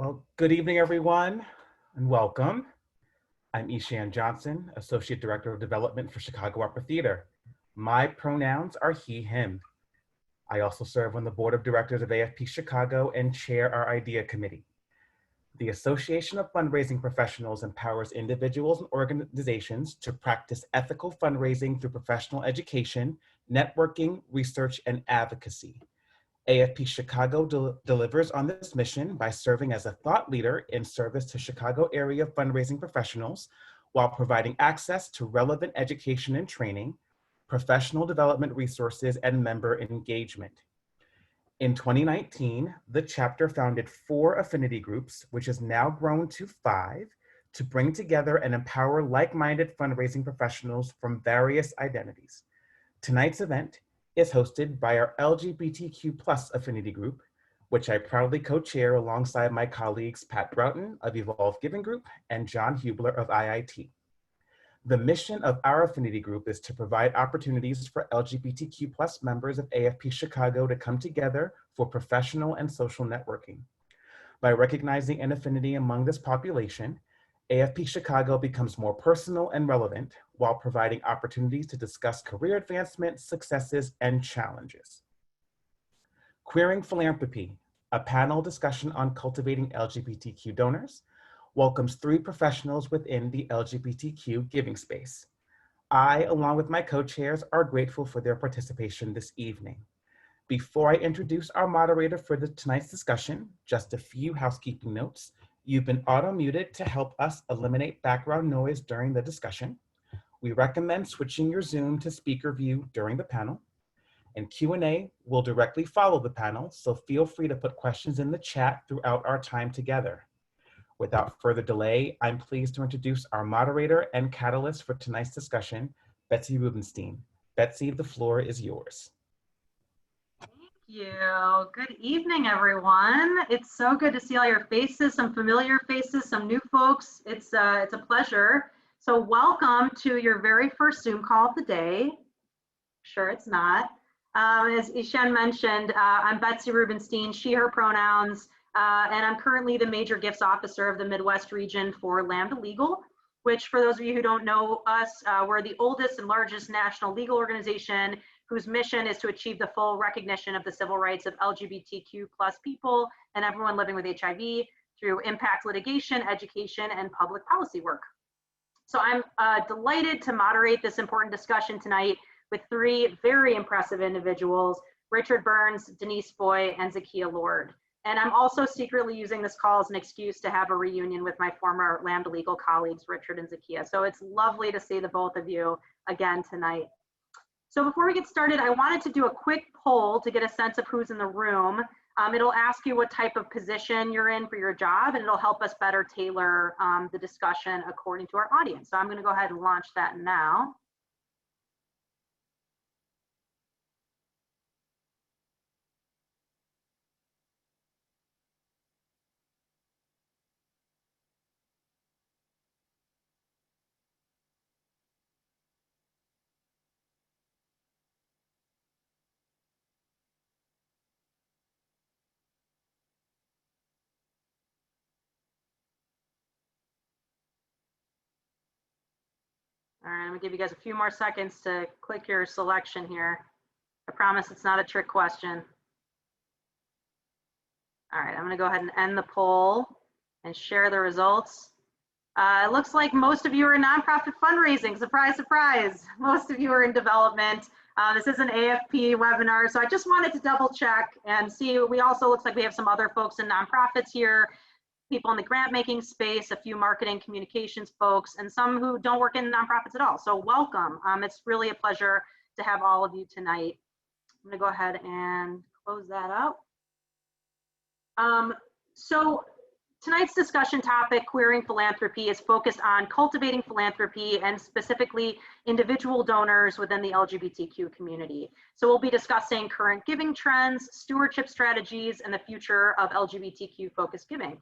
Well, good evening, everyone, and welcome. I'm Ishan Johnson, Associate Director of Development for Chicago Opera Theater. My pronouns are he, him. I also serve on the Board of Directors of AFP Chicago and chair our IDEA Committee. The Association of Fundraising Professionals empowers individuals and organizations to practice ethical fundraising through professional education, networking, research, and advocacy. AFP Chicago delivers on this mission by serving as a thought leader in service to Chicago area fundraising professionals while providing access to relevant education and training, professional development resources, and member engagement. In 2019, the chapter founded 4 affinity groups, which has now grown to 5, to bring together and empower like-minded fundraising professionals from various identities. Tonight's event is hosted by our LGBTQ+ affinity group, which I proudly co-chair alongside my colleagues Pat Broughton of Evolve Giving Group and John Hubler of IIT. The mission of our affinity group is to provide opportunities for LGBTQ+ members of AFP Chicago to come together for professional and social networking. By recognizing an affinity among this population, AFP Chicago becomes more personal and relevant while providing opportunities to discuss career advancement, successes, and challenges. Queering Philanthropy, a panel discussion on cultivating LGBTQ donors, welcomes 3 professionals within the LGBTQ giving space. I, along with my co-chairs, are grateful for their participation this evening. Before I introduce our moderator for tonight's discussion, just a few housekeeping notes. You've been auto-muted to help us eliminate background noise during the discussion. We recommend switching your Zoom to speaker view during the panel. And Q&A will directly follow the panel, so feel free to put questions in the chat throughout our time together. Without further delay, I'm pleased to introduce our moderator and catalyst for tonight's discussion, Betsy Rubinstein. Betsy, the floor is yours. You. Good evening, everyone. It's so good to see all your faces, some familiar faces, some new folks. It's a pleasure. So welcome to your very first Zoom call of the day. Sure, it's not. As Ishan mentioned, I'm Betsy Rubinstein, she, her pronouns, and I'm currently the Major Gifts Officer of the Midwest region for Lambda Legal, which, for those of you who don't know us, we're the oldest and largest national legal organization whose mission is to achieve the full recognition of the civil rights of LGBTQ+ people and everyone living with HIV through impact litigation, education, and public policy work. So I'm delighted to moderate this important discussion tonight with 3 very impressive individuals, Richard Burns, Denise Foy, and Zakiya Lord. And I'm also secretly using this call as an excuse to have a reunion with my former Lambda Legal colleagues, Richard and Zakiya. So it's lovely to see the both of you again tonight. So before we get started, I wanted to do a quick poll to get a sense of who's in the room. It'll ask you what type of position you're in for your job, and it'll help us better tailor the discussion according to our audience. So I'm going to go ahead and launch that now. All right, I'm gonna give you guys a few more seconds to click your selection here. I promise it's not a trick question. All right, I'm gonna go ahead and end the poll and share the results. It looks like most of you are in nonprofit fundraising. Surprise, surprise. Most of you are in development. This is an AFP webinar, so I just wanted to double check and see. We also looks like we have some other folks in nonprofits here, people in the grant making space, a few marketing communications folks, and some who don't work in nonprofits at all. So welcome. It's really a pleasure to have all of you tonight. I'm gonna go ahead and close that out. So tonight's discussion topic, Queering Philanthropy, is focused on cultivating philanthropy and specifically individual donors within the LGBTQ community. So we'll be discussing current giving trends, stewardship strategies, and the future of LGBTQ focused giving.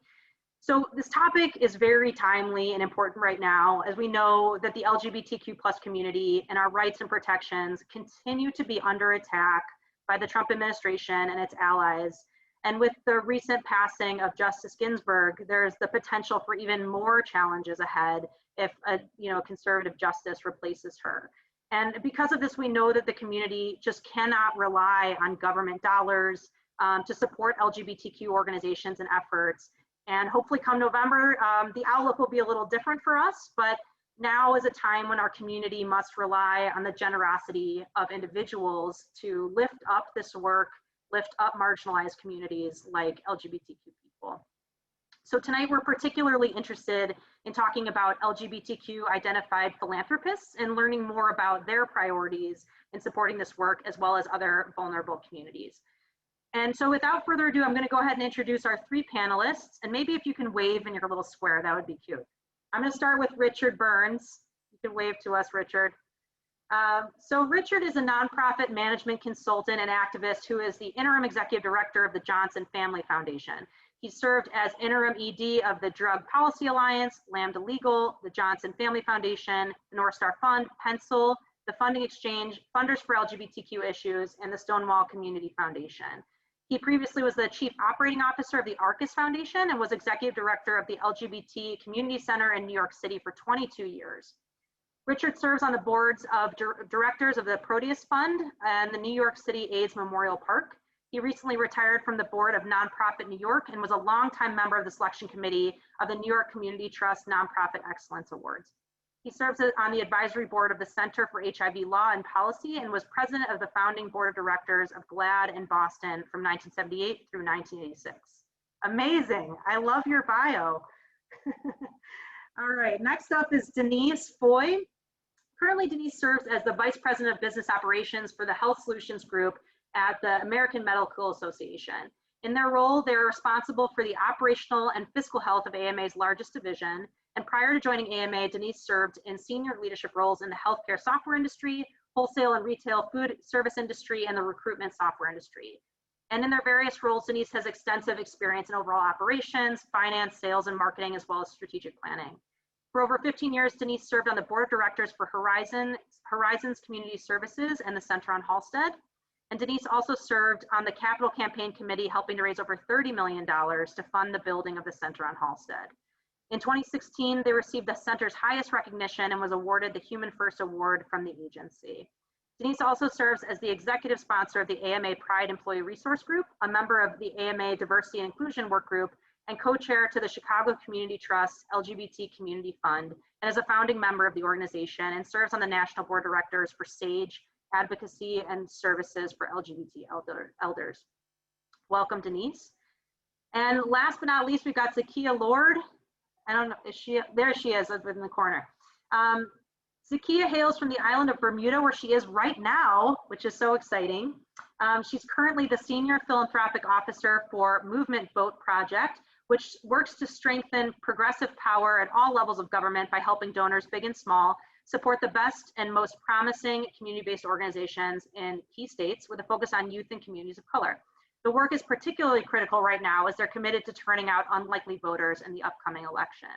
So this topic is very timely and important right now, as we know that the LGBTQ+ community and our rights and protections continue to be under attack by the Trump administration and its allies. And with the recent passing of Justice Ginsburg, there's the potential for even more challenges ahead if a conservative justice replaces her. And because of this, we know that the community just cannot rely on government dollars to support LGBTQ organizations and efforts. And hopefully come November, the outlook will be a little different for us, but now is a time when our community must rely on the generosity of individuals to lift up this work, lift up marginalized communities like LGBTQ people. So tonight we're particularly interested in talking about LGBTQ identified philanthropists and learning more about their priorities in supporting this work, as well as other vulnerable communities. And so without further ado, I'm going to go ahead and introduce our three panelists, and maybe if you can wave in your little square, that would be cute. I'm going to start with Richard Burns. You can wave to us, Richard. So Richard is a nonprofit management consultant and activist who is the interim executive director of the Johnson Family Foundation. He served as interim ED of the Drug Policy Alliance, Lambda Legal, the Johnson Family Foundation, the North Star Fund, Pencil, the Funding Exchange, Funders for LGBTQ Issues, and the Stonewall Community Foundation. He previously was the Chief Operating Officer of the Arcus Foundation and was Executive Director of the LGBT Community Center in New York City for 22 years. Richard serves on the boards of directors of the Proteus Fund and the New York City AIDS Memorial Park. He recently retired from the board of Nonprofit New York and was a longtime member of the selection committee of the New York Community Trust Nonprofit Excellence Awards. He serves on the advisory board of the Center for HIV Law and Policy and was president of the founding board of directors of GLAAD in Boston from 1978 through 1986. Amazing. I love your bio. All right, next up is Denise Foy. Currently, Denise serves as the Vice President of Business Operations for the Health Solutions Group at the American Medical Association. In their role, they're responsible for the operational and fiscal health of AMA's largest division. And prior to joining AMA, Denise served in senior leadership roles in the healthcare software industry, wholesale and retail food service industry, and the recruitment software industry. And in their various roles, Denise has extensive experience in overall operations, finance, sales, and marketing, as well as strategic planning. For over 15 years, Denise served on the board of directors for Horizons Community Services and the Center on Halsted. And Denise also served on the Capital Campaign Committee, helping to raise over $30 million to fund the building of the Center on Halsted. In 2016, they received the center's highest recognition and was awarded the Human First Award from the agency. Denise also serves as the executive sponsor of the AMA Pride Employee Resource Group, a member of the AMA Diversity and Inclusion Work Group, and co-chair to the Chicago Community Trust LGBT Community Fund, and is a founding member of the organization and serves on the National Board of Directors for SAGE, Advocacy and Services for LGBT Elders. Welcome, Denise. And last but not least, we've got Zakiya Lord. I don't know, there she is up in the corner. Zakiya hails from the island of Bermuda, where she is right now, which is so exciting. She's currently the Senior Philanthropic Officer for Movement Vote Project, which works to strengthen progressive power at all levels of government by helping donors, big and small, support the best and most promising community-based organizations in key states with a focus on youth and communities of color. The work is particularly critical right now as they're committed to turning out unlikely voters in the upcoming election.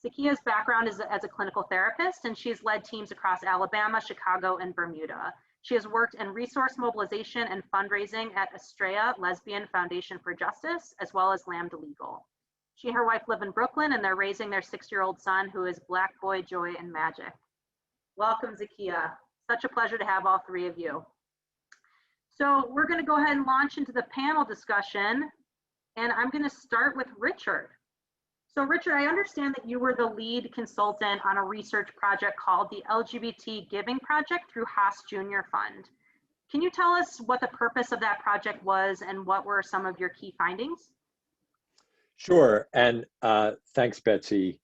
Zakiya's background is as a clinical therapist, and she's led teams across Alabama, Chicago, and Bermuda. She has worked in resource mobilization and fundraising at Estrella Lesbian Foundation for Justice, as well as Lambda Legal. She and her wife live in Brooklyn, and they're raising their 6-year-old son, who is Black Boy, Joy, and Magic. Welcome, Zakiya. Such a pleasure to have all three of you. So we're going to go ahead and launch into the panel discussion, and I'm going to start with Richard. So Richard, I understand that you were the lead consultant on a research project called the LGBT Giving Project through Haas Junior Fund. Can you tell us what the purpose of that project was and what were some of your key findings? Sure, and thanks, Betsy.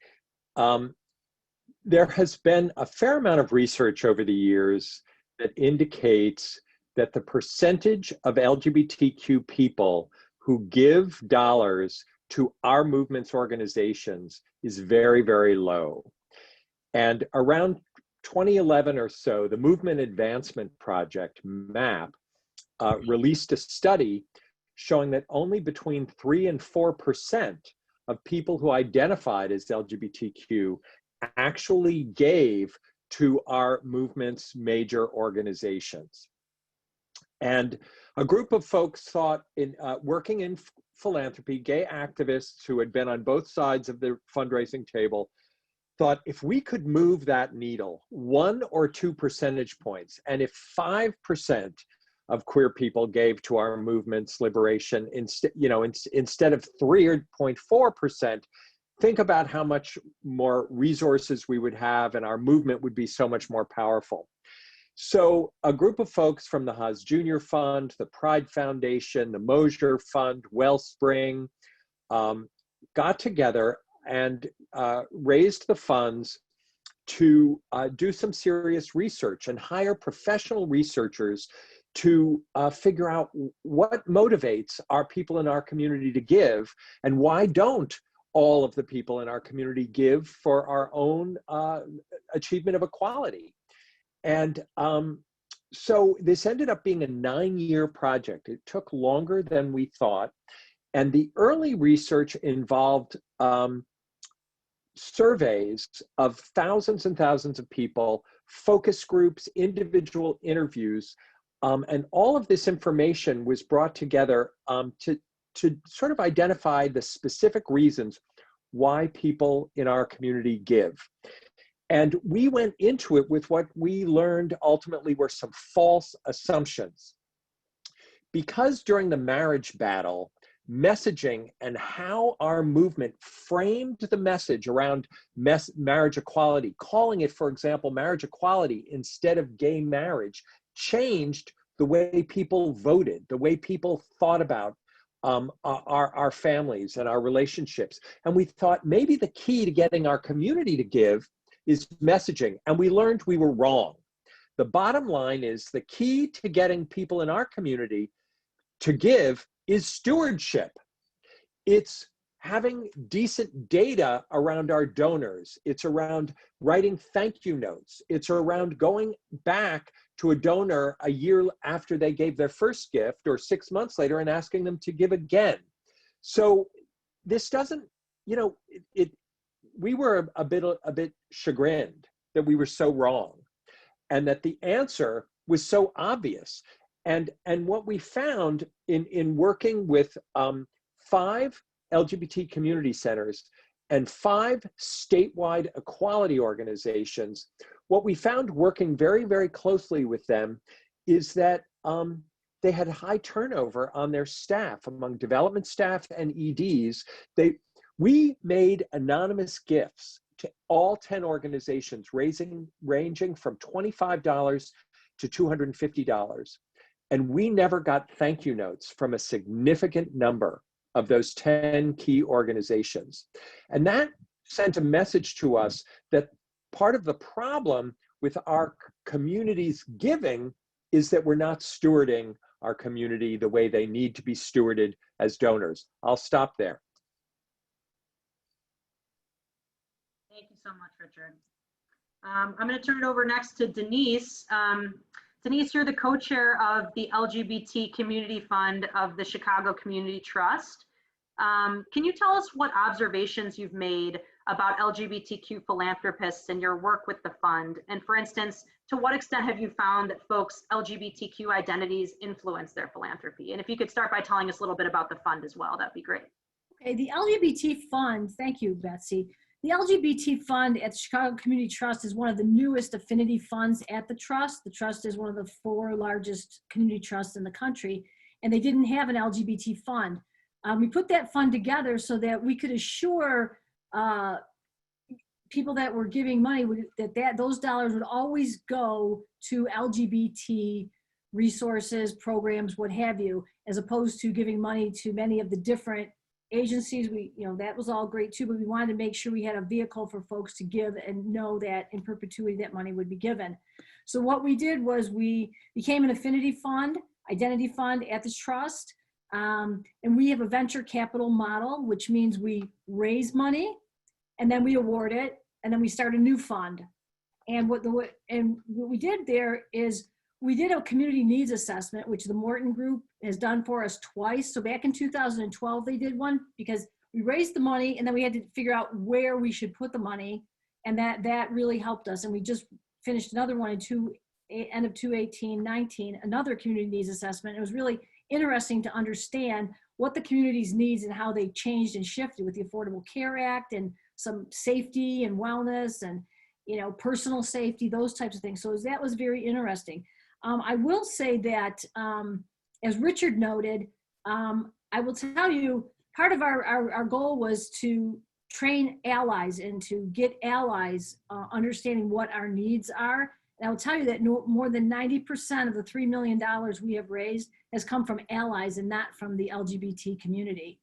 There has been a fair amount of research over the years that indicates that the percentage of LGBTQ people who give dollars to our movement's organizations is very, very low. And around 2011 or so, the Movement Advancement Project, MAP, released a study showing that only between 3 and 4% of people who identified as LGBTQ actually gave to our movement's major organizations. And a group of folks thought in working in philanthropy, gay activists who had been on both sides of the fundraising table, thought if we could move that needle 1 or 2 percentage points, and if 5% of queer people gave to our movement's liberation, instead of 3.4%, think about how much more resources we would have and our movement would be so much more powerful. So a group of folks from the Haas Junior Fund, the Pride Foundation, the Mosier Fund, Wellspring, got together and raised the funds to do some serious research and hire professional researchers to figure out what motivates our people in our community to give, and why don't all of the people in our community give for our own achievement of equality. And so this ended up being a 9-year project. It took longer than we thought. And the early research involved surveys of thousands and thousands of people, focus groups, individual interviews, and all of this information was brought together to sort of identify the specific reasons why people in our community give. And we went into it with what we learned ultimately were some false assumptions. Because during the marriage battle, messaging and how our movement framed the message around marriage equality, calling it, for example, marriage equality instead of gay marriage, changed the way people voted, the way people thought about our families and our relationships. And we thought maybe the key to getting our community to give is messaging, and we learned we were wrong. The bottom line is the key to getting people in our community to give is stewardship. It's having decent data around our donors. It's around writing thank you notes. It's around going back to a donor a year after they gave their first gift or 6 months later and asking them to give again. So this doesn't, we were a bit chagrined that we were so wrong and that the answer was so obvious. And what we found in working with 5 LGBT community centers and 5 statewide equality organizations, what we found working very, very closely with them is that they had high turnover on their staff, among development staff and EDs. We made anonymous gifts to all 10 organizations, ranging from $25 to $250. And we never got thank you notes from a significant number of those 10 key organizations. And that sent a message to us that part of the problem with our community's giving is that we're not stewarding our community the way they need to be stewarded as donors. I'll stop there. Thank you so much, Richard. I'm going to turn it over next to Denise. Denise, you're the co-chair of the LGBT Community Fund of the Chicago Community Trust. Can you tell us what observations you've made about LGBTQ philanthropists and your work with the fund? And for instance, to what extent have you found that folks' LGBTQ identities influence their philanthropy? And if you could start by telling us a little bit about the fund as well, that'd be great. Okay, the LGBT Fund, thank you, Betsy. The LGBT Fund at the Chicago Community Trust is one of the newest affinity funds at the Trust. The Trust is one of the 4 largest community trusts in the country, and they didn't have an LGBT fund. We put that fund together so that we could assure people that were giving money that those dollars would always go to LGBT resources, programs, what have you, as opposed to giving money to many of the different agencies. That was all great too, but we wanted to make sure we had a vehicle for folks to give and know that in perpetuity that money would be given. So what we did was we became an affinity fund, identity fund at the Trust. And we have a venture capital model, which means we raise money and then we award it and then we start a new fund. And what we did there is we did a community needs assessment, which the Morton Group has done for us twice. So back in 2012, they did one because we raised the money and then we had to figure out where we should put the money. And that really helped us. And we just finished another one in end of 2/18/19, another community needs assessment. It was really interesting to understand what the community's needs and how they changed and shifted with the Affordable Care Act and some safety and wellness and, you know, personal safety, those types of things. So that was very interesting. I will say that, as Richard noted, I will tell you, part of our goal was to train allies and to get allies understanding what our needs are. And I will tell you that more than 90% of the $3 million we have raised has come from allies and not from the LGBT community.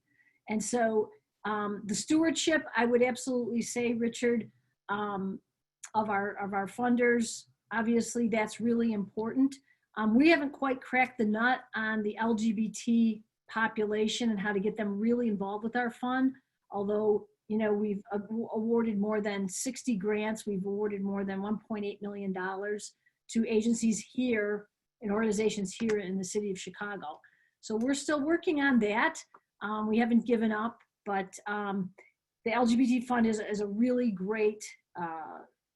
And so the stewardship, I would absolutely say, Richard, of our funders, obviously that's really important. We haven't quite cracked the nut on the LGBT population and how to get them really involved with our fund. Although, you know, we've awarded more than 60 grants. We've awarded more than $1.8 million to agencies here and organizations here in the city of Chicago. So we're still working on that. We haven't given up, but the LGBT fund is a really great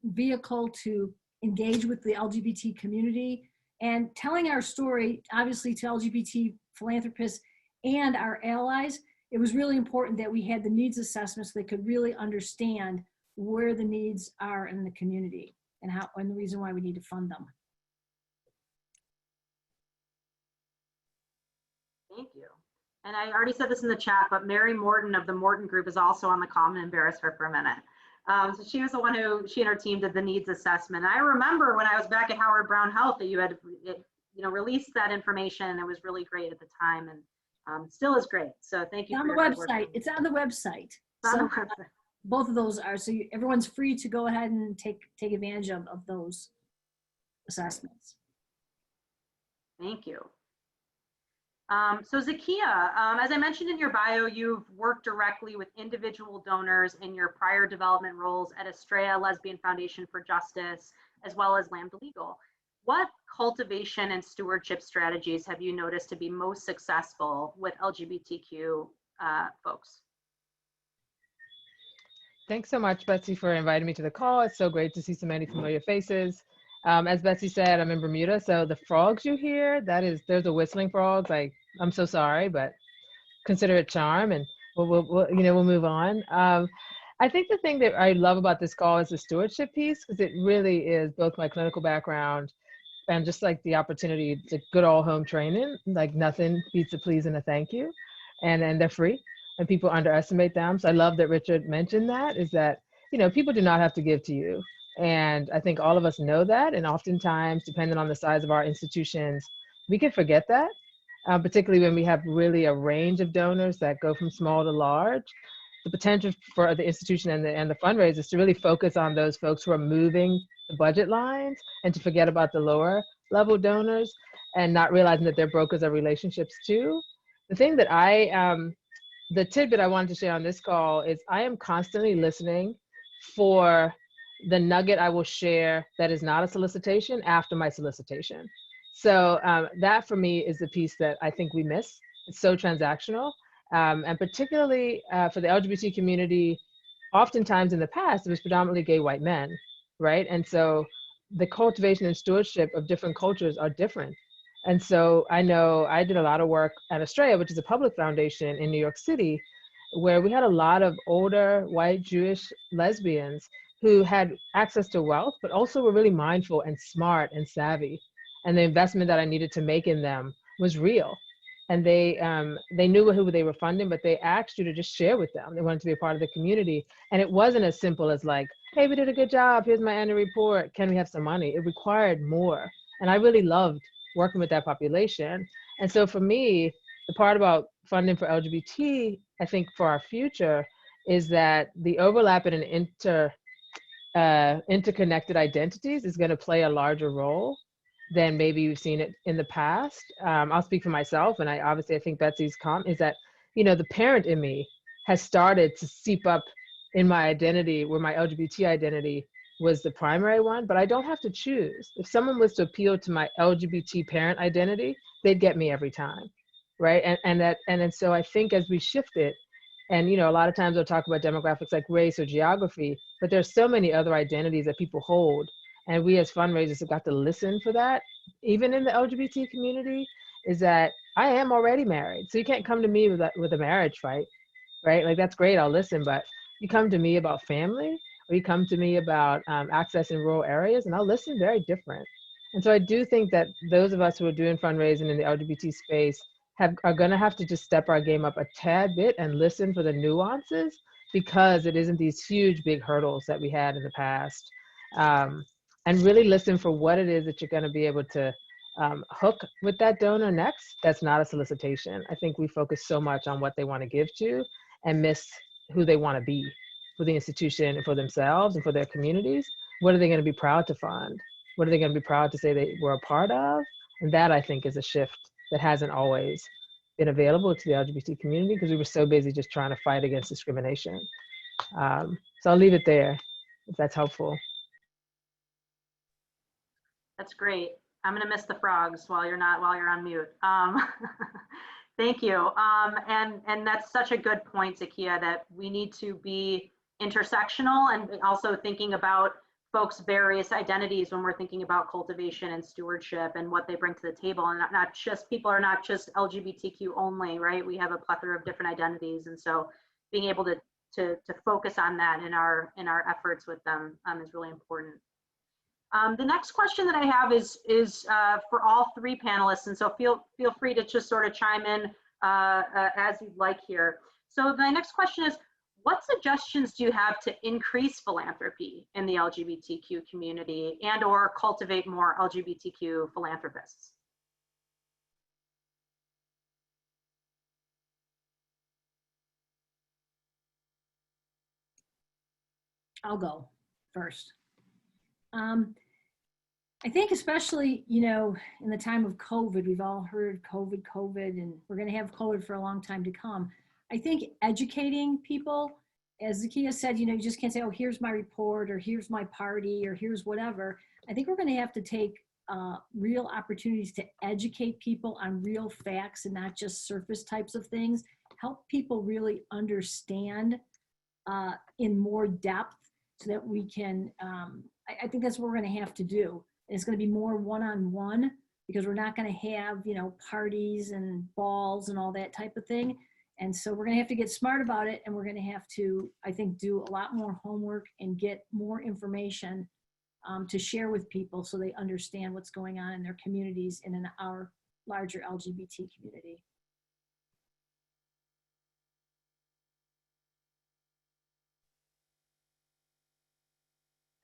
vehicle to engage with the LGBT community and telling our story, obviously, to LGBT philanthropists and our allies. It was really important that we had the needs assessments so they could really understand where the needs are in the community and how, and the reason why we need to fund them. Thank you. And I already said this in the chat, but Mary Morton of the Morton Group is also on the call. I'm going to embarrass her for a minute. So she was the one who, she and her team did the needs assessment. I remember when I was back at Howard Brown Health that you had, released that information, and it was really great at the time, and still is great. So thank you. It's on the website. It's on the website. So both of those are, so everyone's free to go ahead and take advantage of those assessments. Thank you. So Zakiya, as I mentioned in your bio, you've worked directly with individual donors in your prior development roles at Estrella Lesbian Foundation for Justice, as well as Lambda Legal. What cultivation and stewardship strategies have you noticed to be most successful with LGBTQ folks? Thanks so much, Betsy, for inviting me to the call. It's so great to see so many familiar faces. As Betsy said, I'm in Bermuda, so the frogs you hear, there's the whistling frogs. I'm so sorry, but consider it charm, and we'll move on. I think the thing that I love about this call is the stewardship piece, because it really is both my clinical background and just like the opportunity to good old home training. Like nothing beats a please and a thank you, and they're free, and people underestimate them. So I love that Richard mentioned that, is that, people do not have to give to you. And I think all of us know that. And oftentimes, depending on the size of our institutions, we can forget that, particularly when we have really a range of donors that go from small to large. The potential for the institution and the fundraise is to really focus on those folks who are moving the budget lines, and to forget about the lower level donors and not realizing that they're brokers of relationships too. The thing that the tidbit I wanted to share on this call is I am constantly listening for the nugget I will share that is not a solicitation after my solicitation. So that for me is the piece that I think we miss. It's so transactional. And particularly for the LGBT community, oftentimes in the past, it was predominantly gay white men, right? And so the cultivation and stewardship of different cultures are different. And so I know I did a lot of work at Estrella, which is a public foundation in New York City, where we had a lot of older white Jewish lesbians who had access to wealth, but also were really mindful and smart and savvy. And the investment that I needed to make in them was real. And they knew who they were funding, but they asked you to just share with them. They wanted to be a part of the community. And it wasn't as simple as like, hey, we did a good job. Here's my annual report. Can we have some money? It required more. And I really loved working with that population. And so for me, the part about funding for LGBT, I think for our future, is that the overlap and interconnected identities is going to play a larger role than maybe we've seen it in the past. I'll speak for myself, and I think Betsy's comment is that, the parent in me has started to seep up in my identity, where my LGBT identity was the primary one, but I don't have to choose. If someone was to appeal to my LGBT parent identity, they'd get me every time, right? And so I think as we shift it, and a lot of times we'll talk about demographics like race or geography, but there's so many other identities that people hold. and we as fundraisers have got to listen for that, even in the LGBT community, is that I am already married. So you can't come to me with a marriage fight, right? Like, that's great, I'll listen, but you come to me about family, or you come to me about access in rural areas, and I'll listen very different. And so I do think that those of us who are doing fundraising in the LGBT space are gonna have to just step our game up a tad bit and listen for the nuances, because it isn't these huge, big hurdles that we had in the past. And really listen for what it is that you're gonna be able to hook with that donor next. That's not a solicitation. I think we focus so much on what they wanna give to and miss who they wanna be for the institution and for themselves and for their communities. What are they gonna be proud to fund? What are they gonna be proud to say they were a part of? And that, I think, is a shift that hasn't always been available to the LGBT community, because we were so busy just trying to fight against discrimination. So I'll leave it there, if that's helpful. That's great. I'm gonna miss the frogs while you're on mute. Thank you. And that's such a good point, Zakiya, that we need to be intersectional and also thinking about folks' various identities when we're thinking about cultivation and stewardship and what they bring to the table. And not just, people are not just LGBTQ only, right? We have a plethora of different identities. And so being able to focus on that in our efforts with them is really important. The next question that I have is for all three panelists, and so feel free to just sort of chime in as you'd like here. So the next question is, what suggestions do you have to increase philanthropy in the LGBTQ community and or cultivate more LGBTQ philanthropists? I'll go first. I think especially, you know, in the time of COVID, we've all heard COVID, and we're going to have COVID for a long time to come. I think educating people, as Zakiya said, you know, you just can't say, oh, here's my report, or here's my party, or here's whatever. I think we're going to have to take real opportunities to educate people on real facts and not just surface types of things. Help people really understand in more depth so that we can, I think that's what we're going to have to do. It's going to be more one-on-one, because we're not going to have, you know, parties and balls and all that type of thing. And so we're going to have to get smart about it, and we're going to have to, I think, do a lot more homework and get more information to share with people so they understand what's going on in their communities and in our larger LGBT community.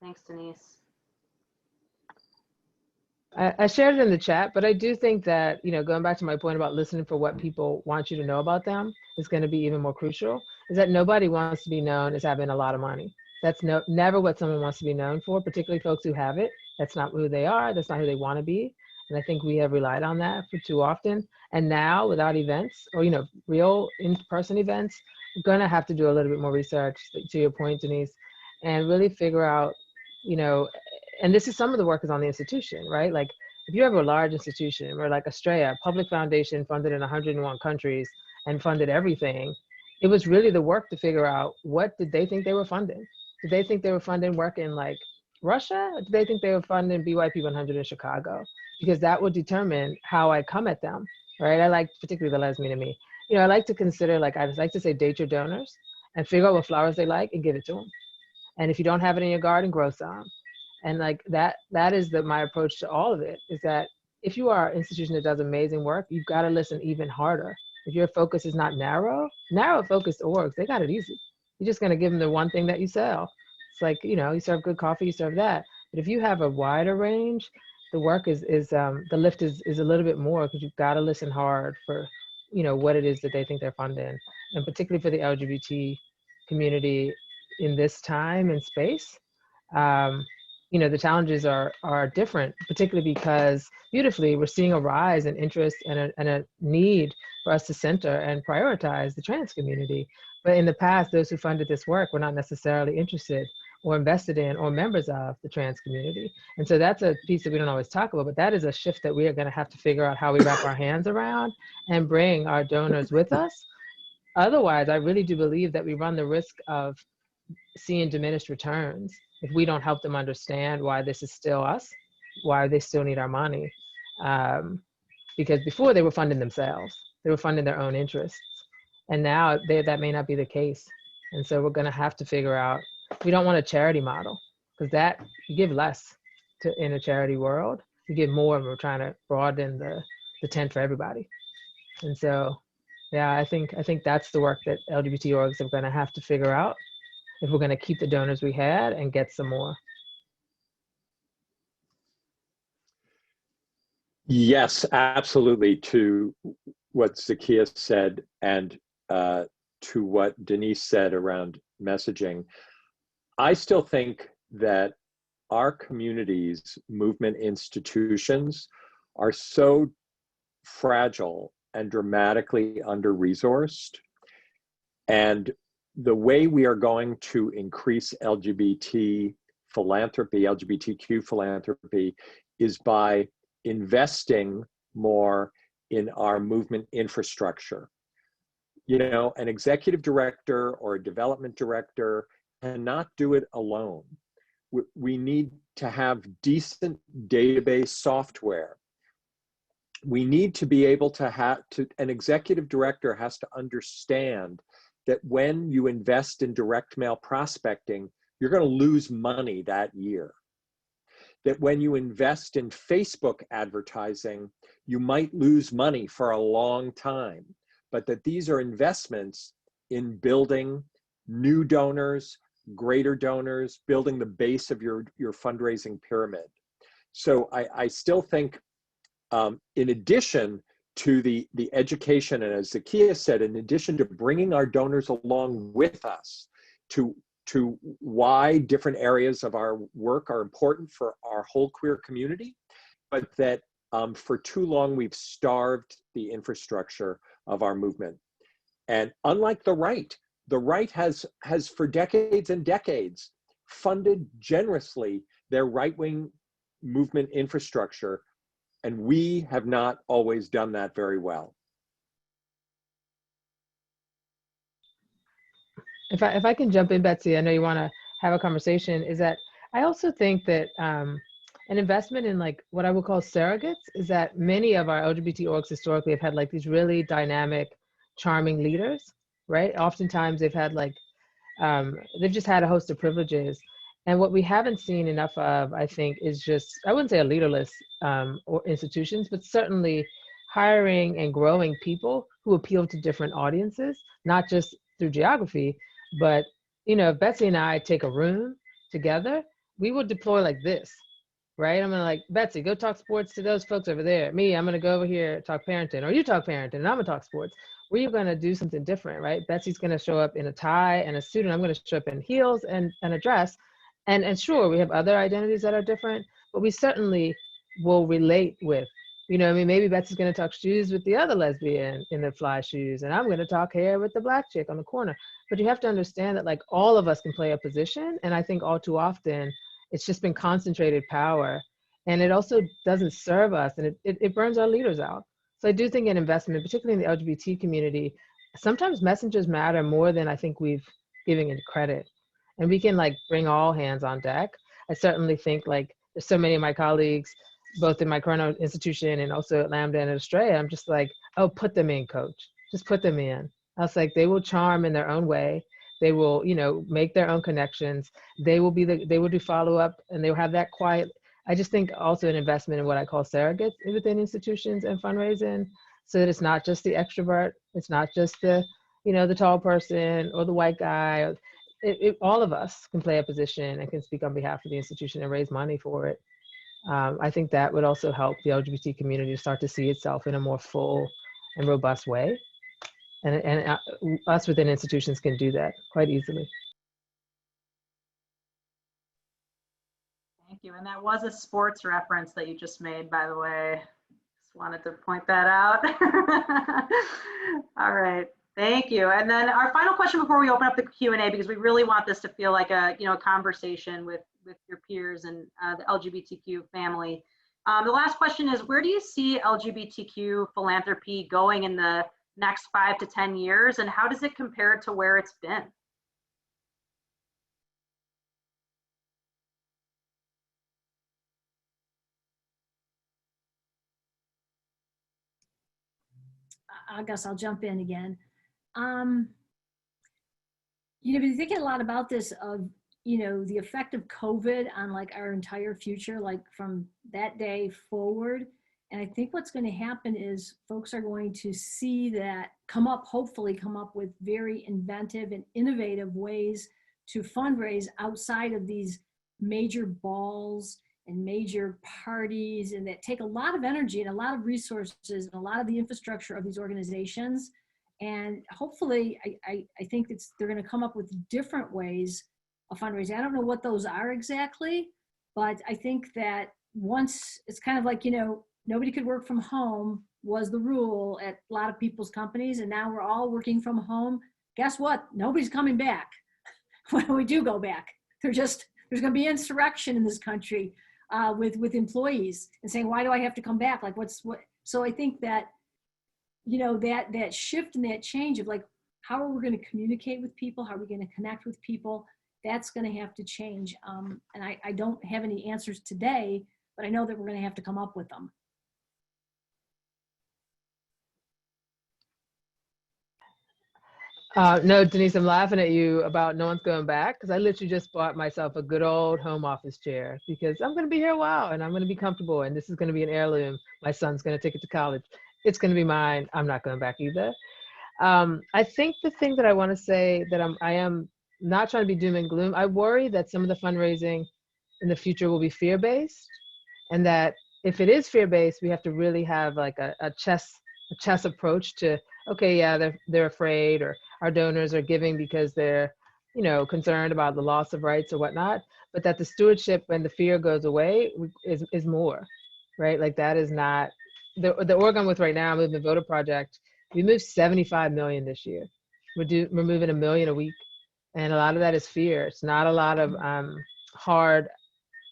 Thanks, Denise. I shared it in the chat, but I do think that, you know, going back to my point about listening for what people want you to know about them is going to be even more crucial, is that nobody wants to be known as having a lot of money. That's never what someone wants to be known for, particularly folks who have it. That's not who they are. That's not who they want to be. And I think we have relied on that for too often. And now, without events or, you know, real in-person events, we're going to have to do a little bit more research, to your point, Denise, and really figure out, you know, and this is some of the work is on the institution, right? Like, if you have a large institution where, like Australia, public foundation funded in 101 countries and funded everything, it was really the work to figure out, what did they think they were funding? Did they think they were funding work in like Russia? Or did they think they were funding BYP 100 in Chicago? Because that would determine how I come at them, right? I like, particularly the lesbian in me, you know, I like to consider, like, I like to say, date your donors and figure out what flowers they like and give it to them. And if you don't have it in your garden, grow some. And like that is my approach to all of it, is that if you are an institution that does amazing work, you've got to listen even harder. If your focus is not narrow focused orgs, they got it easy. You're just going to give them the one thing that you sell. It's like, you know, you serve good coffee, you serve that. But if you have a wider range, the work is the lift is a little bit more, because you've got to listen hard for, you know, what it is that they think they're funding. And particularly for the LGBT community in this time and space, you know, the challenges are different, particularly because beautifully we're seeing a rise in interest and a need for us to center and prioritize the trans community. But in the past, those who funded this work were not necessarily interested or invested in or members of the trans community. And so that's a piece that we don't always talk about, but that is a shift that we are going to have to figure out how we wrap our hands around and bring our donors with us. Otherwise, I really do believe that we run the risk of seeing diminished returns if we don't help them understand why this is still us, why they still need our money. Because before they were funding themselves, they were funding their own interests. And now that may not be the case. And so we're going to have to figure out, we don't want a charity model, because that you give less in a charity world, you give more, and we're trying to broaden the tent for everybody. And so, yeah, I think that's the work that LGBT orgs are going to have to figure out if we're going to keep the donors we had and get some more. Yes, absolutely. To what Zakiya said and to what Denise said around messaging, I still think that our communities, movement institutions, are so fragile and dramatically under-resourced. And the way we are going to increase LGBT philanthropy, LGBTQ philanthropy, is by investing more in our movement infrastructure. You know, an executive director or a development director cannot do it alone. We need to have decent database software. We need to be able to an executive director has to understand that when you invest in direct mail prospecting, you're going to lose money that year. That when you invest in Facebook advertising, you might lose money for a long time, but that these are investments in building new donors, greater donors, building the base of your fundraising pyramid. So I still think, in addition to the education, and as Zakiya said, in addition to bringing our donors along with us to why different areas of our work are important for our whole queer community, but that for too long we've starved the infrastructure of our movement. And unlike the right has for decades and decades funded generously their right-wing movement infrastructure, and we have not always done that very well. If I can jump in, Betsy, I know you want to have a conversation, is that I also think that an investment in like what I would call surrogates is that many of our LGBT orgs historically have had like these really dynamic, charming leaders, right? Oftentimes they've had like, they've just had a host of privileges. And what we haven't seen enough of, I think, is just, I wouldn't say a leaderless or institutions, but certainly hiring and growing people who appeal to different audiences, not just through geography, but, you know, if Betsy and I take a room together, we will deploy like this, right? I'm gonna like, Betsy, go talk sports to those folks over there. Me, I'm gonna go over here, talk parenting, or you talk parenting, and I'm gonna talk sports. We're gonna do something different, right? Betsy's gonna show up in a tie and a suit, and I'm gonna show up in heels and a dress. And sure, we have other identities that are different, but we certainly will relate with, you know, I mean, maybe Betsy's gonna talk shoes with the other lesbian in the fly shoes, and I'm gonna talk hair with the black chick on the corner. But you have to understand that like all of us can play a position, and I think all too often, it's just been concentrated power, and it also doesn't serve us, and it burns our leaders out. So I do think an investment, particularly in the LGBT community, sometimes messengers matter more than I think we've given it credit. And we can like bring all hands on deck. I certainly think like there's so many of my colleagues, both in my current institution and also at Lambda and at Estrella, I'm just like, oh, put them in, coach. Just put them in. I was like, they will charm in their own way. They will, you know, make their own connections. They will do follow-up, and they'll have that quiet. I just think also an investment in what I call surrogates within institutions and fundraising, so that it's not just the extrovert, it's not just the, you know, the tall person or the white guy. All of us can play a position and can speak on behalf of the institution and raise money for it. I think that would also help the LGBT community to start to see itself in a more full and robust way. And us within institutions can do that quite easily. Thank you. And that was a sports reference that you just made, by the way. Just wanted to point that out. All right. Thank you. And then our final question before we open up the Q&A, because we really want this to feel like a, you know, a conversation with your peers and the LGBTQ family. The last question is, where do you see LGBTQ philanthropy going in the next 5 to 10 years, and how does it compare to where it's been? I guess I'll jump in again. You know, been thinking a lot about this of, you know, the effect of COVID on like our entire future, like from that day forward. And I think what's going to happen is folks are going to see that hopefully come up with very inventive and innovative ways to fundraise outside of these major balls and major parties, and that take a lot of energy and a lot of resources and a lot of the infrastructure of these organizations. And hopefully, I think they're going to come up with different ways of fundraising. I don't know what those are exactly, but I think that once it's kind of like, you know, nobody could work from home was the rule at a lot of people's companies, and now we're all working from home. Guess what? Nobody's coming back. When we do go back, there's going to be insurrection in this country with employees and saying, why do I have to come back? Like what? So I think that, you know, that shift and that change of like, how are we going to communicate with people? How are we going to connect with people? That's going to have to change. And I don't have any answers today, but I know that we're going to have to come up with them. No, Denise, I'm laughing at you about no one's going back, because I literally just bought myself a good old home office chair because I'm going to be here a while and I'm going to be comfortable, and this is going to be an heirloom. My son's going to take it to college. It's going to be mine. I'm not going back either. I think the thing that I want to say that I am not trying to be doom and gloom. I worry that some of the fundraising in the future will be fear-based, and that if it is fear-based, we have to really have like a chess approach to, okay, yeah, they're afraid, or our donors are giving because they're, you know, concerned about the loss of rights or whatnot, but that the stewardship when the fear goes away is more, right? Like that is not, the org I'm with right now, Movement Voter Project, we moved 75 million this year. We're moving 1 million a week. And a lot of that is fear. It's not a lot of hard,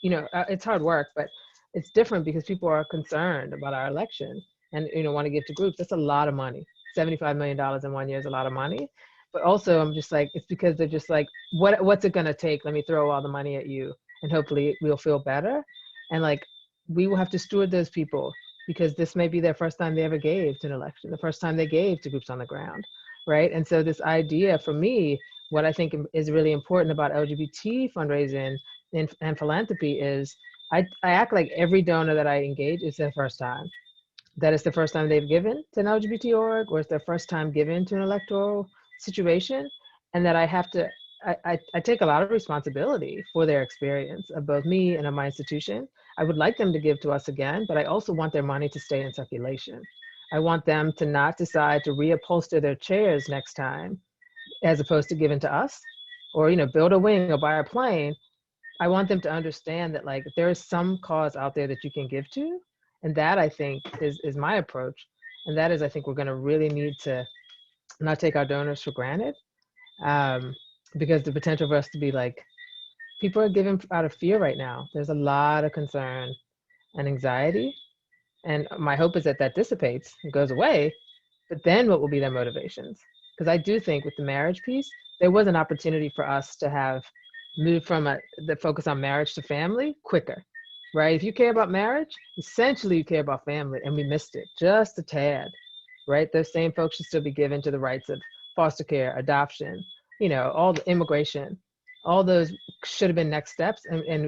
you know, it's hard work, but it's different because people are concerned about our election and, you know, want to give to groups. That's a lot of money. $75 million in 1 year is a lot of money. But also I'm just like, it's because they're just like, what's it gonna take? Let me throw all the money at you and hopefully we'll feel better. And like, we will have to steward those people because this may be their first time they ever gave to an election, the first time they gave to groups on the ground, right? And so this idea for me, what I think is really important about LGBT fundraising and philanthropy is I act like every donor that I engage is their first time. That it's the first time they've given to an LGBT org, or it's their first time given to an electoral situation. And that I have to, I take a lot of responsibility for their experience of both me and of my institution. I would like them to give to us again, but I also want their money to stay in circulation. I want them to not decide to reupholster their chairs next time, as opposed to giving to us, or, you know, build a wing or buy a plane. I want them to understand that like there is some cause out there that you can give to. And that I think is my approach. And that is, I think we're gonna really need to not take our donors for granted, because the potential for us to be like, people are giving out of fear right now. There's a lot of concern and anxiety. And my hope is that dissipates and goes away, but then what will be their motivations? Because I do think with the marriage piece, there was an opportunity for us to have moved from the focus on marriage to family quicker, right? If you care about marriage, essentially you care about family, and we missed it just a tad, right? Those same folks should still be given to the rights of foster care, adoption, you know, all the immigration, all those should have been next steps. And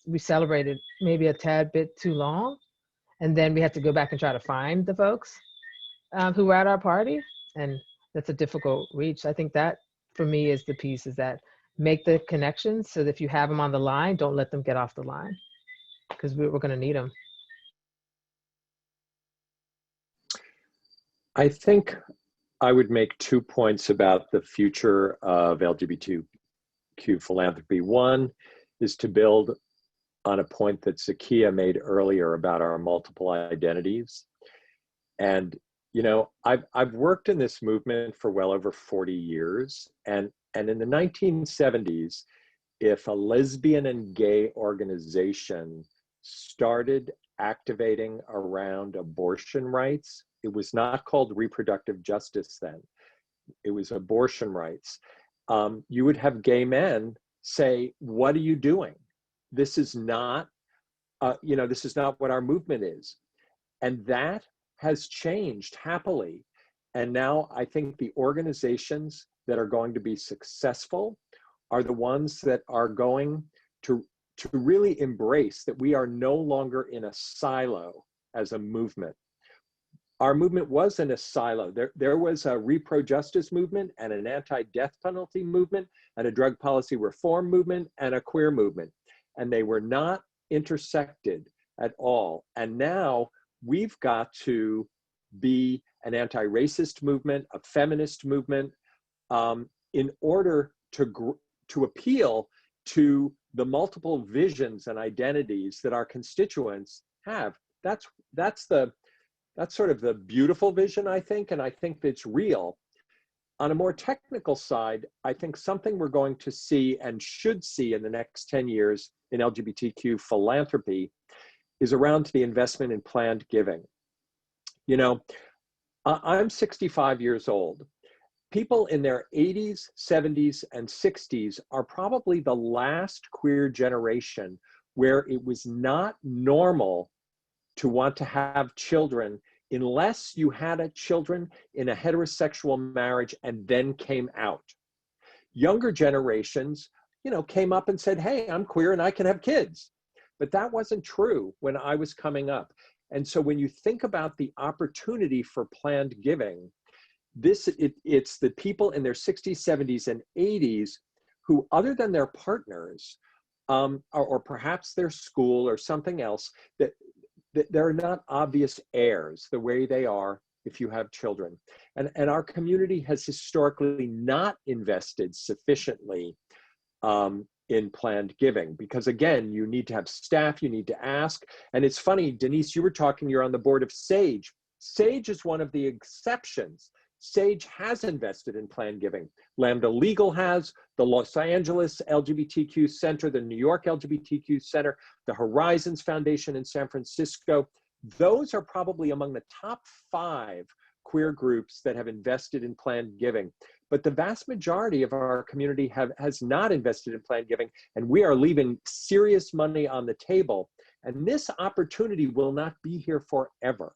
we celebrated maybe a tad bit too long. And then we had to go back and try to find the folks who were at our party. And that's a difficult reach. I think that for me is the piece, is that make the connections so that if you have them on the line, don't let them get off the line, because we're going to need them. I think I would make 2 points about the future of LGBTQ philanthropy. One is to build on a point that Zakiya made earlier about our multiple identities. And, you know, I've worked in this movement for well over 40 years. And in the 1970s, if a lesbian and gay organization started activating around abortion rights, it was not called reproductive justice then, it was abortion rights. You would have gay men say, what are you doing? This is not, this is not what our movement is. And that has changed happily. And now I think the organizations that are going to be successful are the ones that are going to really embrace that we are no longer in a silo as a movement. Our movement was in a silo. There was a repro justice movement and an anti-death penalty movement and a drug policy reform movement and a queer movement. And they were not intersected at all. And now we've got to be an anti-racist movement, a feminist movement, in order to appeal to the multiple visions and identities that our constituents have. That's sort of the beautiful vision, I think, and I think it's real. On a more technical side, I think something we're going to see and should see in the next 10 years in LGBTQ philanthropy is around the investment in planned giving. You know, I'm 65 years old. People in their 80s, 70s, and 60s are probably the last queer generation where it was not normal to want to have children unless you had children in a heterosexual marriage and then came out. Younger generations, you know, came up and said, hey, I'm queer and I can have kids. But that wasn't true when I was coming up. And so when you think about the opportunity for planned giving, it's the people in their 60s, 70s, and 80s who, other than their partners, or perhaps their school or something else, that they're not obvious heirs the way they are if you have children. And our community has historically not invested sufficiently in planned giving, because again, you need to have staff, you need to ask. And it's funny, Denise, you were talking, you're on the board of SAGE. SAGE is one of the exceptions. SAGE has invested in planned giving. Lambda Legal has, the Los Angeles LGBTQ Center, the New York LGBTQ Center, the Horizons Foundation in San Francisco. Those are probably among the top 5 queer groups that have invested in planned giving. But the vast majority of our community has not invested in planned giving, and we are leaving serious money on the table. And this opportunity will not be here forever.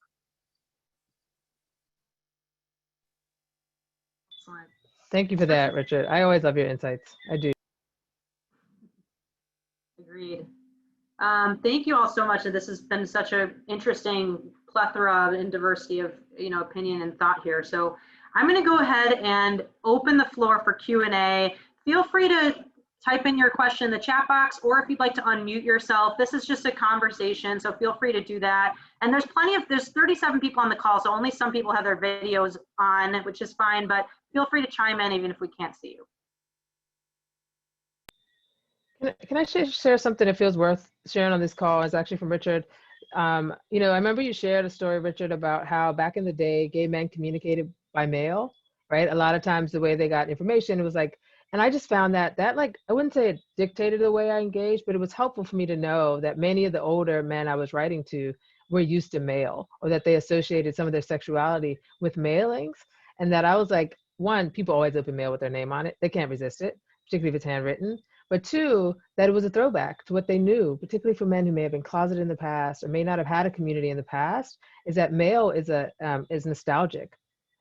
Excellent. Thank you for that, Richard. I always love your insights. I do. Agreed. Thank you all so much. This has been such an interesting plethora and diversity of, you know, opinion and thought here. So I'm going to go ahead and open the floor for Q&A. Feel free to type in your question in the chat box, or if you'd like to unmute yourself. This is just a conversation, so feel free to do that. And there's 37 people on the call, so only some people have their videos on, which is fine, but feel free to chime in even if we can't see you. Can I share something that feels worth sharing on this call? It's actually from Richard. You know, I remember you shared a story, Richard, about how back in the day, gay men communicated by mail, right? A lot of times the way they got information, it was like, and I just found that like, I wouldn't say it dictated the way I engaged, but it was helpful for me to know that many of the older men I was writing to were used to mail, or that they associated some of their sexuality with mailings. And that I was like, 1, people always open mail with their name on it. They can't resist it, particularly if it's handwritten. But 2, that it was a throwback to what they knew, particularly for men who may have been closeted in the past or may not have had a community in the past, is that mail is nostalgic.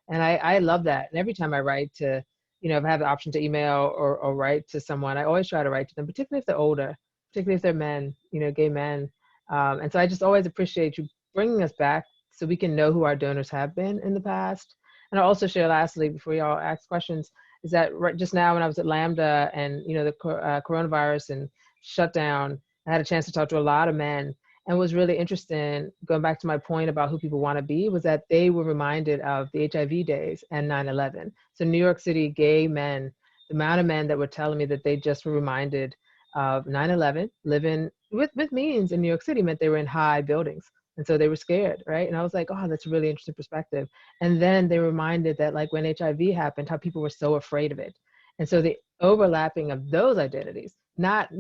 And I love that. And every time I write to, you know, if I have the option to email or write to someone, I always try to write to them, particularly if they're older, particularly if they're men, you know, gay men. And so I just always appreciate you bringing us back so we can know who our donors have been in the past. And I'll also share lastly, before y'all ask questions, is that right just now when I was at Lambda and, you know, the coronavirus and shutdown, I had a chance to talk to a lot of men. And what was really interesting, going back to my point about who people want to be, was that they were reminded of the HIV days and 9/11. So New York City gay men, the amount of men that were telling me that they just were reminded of 9/11, living with means in New York City meant they were in high buildings. And so they were scared, right? And I was like, oh, that's a really interesting perspective. And then they were reminded that like when HIV happened, how people were so afraid of it. And so the overlapping of those identities, not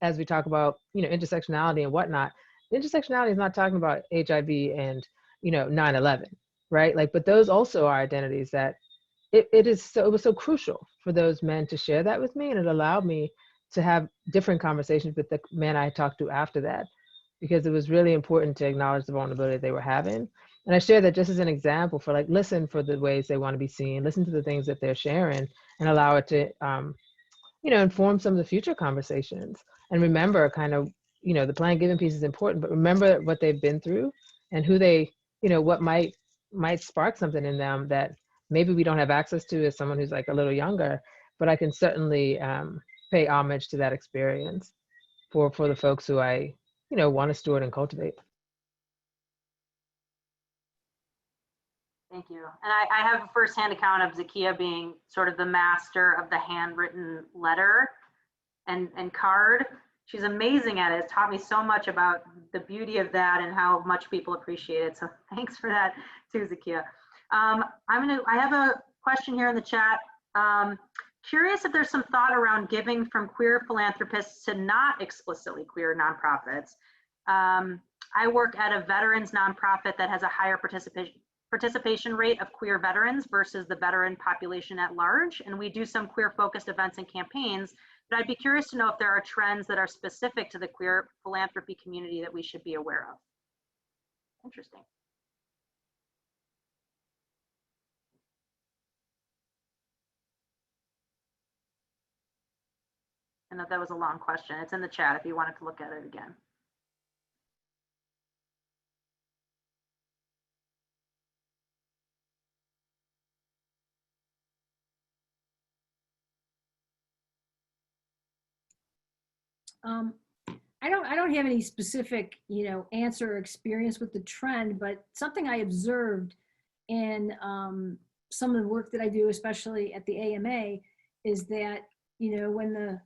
as we talk about, you know, intersectionality and whatnot, intersectionality is not talking about HIV and, you know, 9/11, right? Like, but those also are identities that it was so crucial for those men to share that with me. And it allowed me to have different conversations with the men I talked to after that, because it was really important to acknowledge the vulnerability they were having. And I share that just as an example for like, listen for the ways they want to be seen, listen to the things that they're sharing, and allow it to, you know, inform some of the future conversations. And remember kind of, you know, the planned giving piece is important, but remember what they've been through and who they, you know, what might spark something in them that maybe we don't have access to as someone who's like a little younger, but I can certainly pay homage to that experience for the folks who I, you know, want to steward and cultivate. Thank you. And I have a firsthand account of Zakiya being sort of the master of the handwritten letter and card. She's amazing at it. It's taught me so much about the beauty of that and how much people appreciate it. So thanks for that too, Zakiya. I have a question here in the chat. Curious if there's some thought around giving from queer philanthropists to not explicitly queer nonprofits. I work at a veterans nonprofit that has a higher participation rate of queer veterans versus the veteran population at large. And we do some queer focused events and campaigns, but I'd be curious to know if there are trends that are specific to the queer philanthropy community that we should be aware of. Interesting. I know that was a long question. It's in the chat if you wanted to look at it again. I don't have any specific, you know, answer or experience with the trend, but something I observed in some of the work that I do, especially at the AMA, is that, you know, when the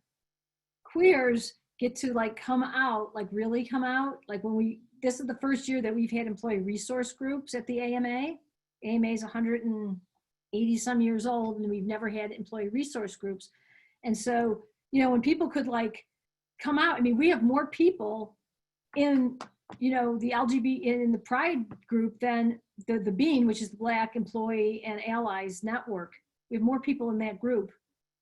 queers get to like come out, like really come out, like when this is the first year that we've had employee resource groups at the AMA. AMA is 180 some years old and we've never had employee resource groups. And so, you know, when people could like come out, I mean, we have more people in, you know, the LGBT in the Pride group than the BEAN, which is the Black Employee and Allies Network. We have more people in that group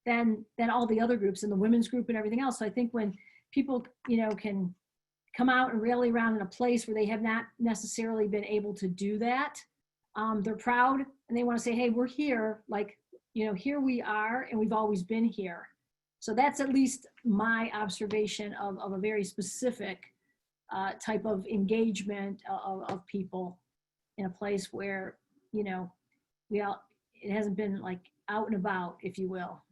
than all the other groups in the women's group and everything else. So I think when people, you know, can come out and rally around in a place where they have not necessarily been able to do that, they're proud and they want to say, hey, we're here, like, you know, here we are and we've always been here. So that's at least my observation of a very specific type of engagement of people in a place where, you know, it hasn't been like out and about, if you will.